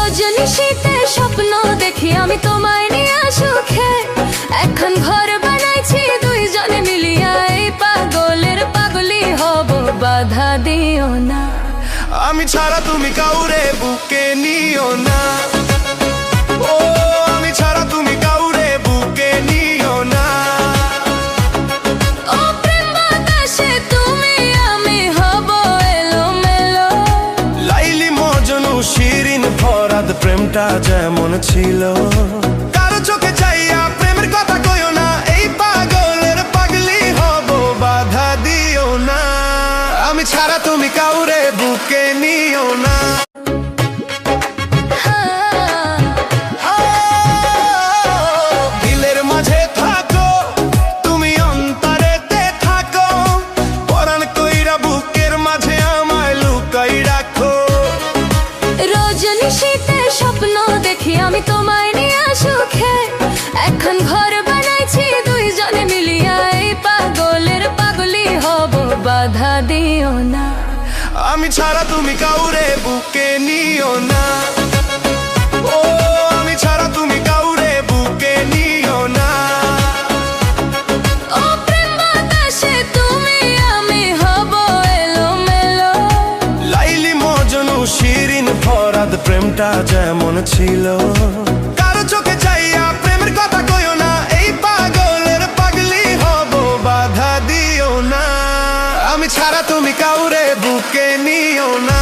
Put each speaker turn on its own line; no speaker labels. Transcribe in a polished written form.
রজনী শীতে স্বপ্ন দেখি আমি তোমায় নিয়ে সুখে, এখন ঘর বানাইছি দুইজনে মিলিয়া, এই পাগলের পাগলি হব, বাধা দিও না।
আমি ছাড়া তুমি কাউরে বুকে নিও না, ও আমি ছাড়া তুমি কাউরে বুকে নিও না।
ও প্রেম বাতাসে তুমি আমি হব এলোমেলো,
লাইলি মজনু শিরিন ফরাদ প্রেমটা যেমন ছিল। কারো চোখে চাইয়া প্রেমের কথা কইও না, এই পাগলের পাগলি হব, বাধা দিও না। আমি ছাড়া তুমি কাউরে বুকে নিও না। দিলের মাঝে থাকো তুমি, অন্তরেতে থাকো, পরাণ কইরা বুকের মাঝে আমায় লুকাই রাখো।
রজনী শীতে স্বপ্ন দেখি আমি তোমায় নিয়ে সুখে, এখন ঘর বানাইছি দুইজনে মিলিয়া, এই পাগলের পাগলি হব, বাধা দিও না।
আমি ছাড়া তুমি কাউরে বুকে নিও না, ও আমি ছাড়া তুমি কাউরে বুকে নিও না।
ও প্রেম বাতাসে তুমি আমি হব এলোমেলো,
লাইলি মজনু শিরিন ফরাদ প্রেমটা যেমন ছিল। কারো চোখে চাইয়া প্রেমের কথা কইও না, এই পাগলের পাগলি হব, বাধা দিও না। আমি ছাড়া তুমি কাউরে বুকে নিও না।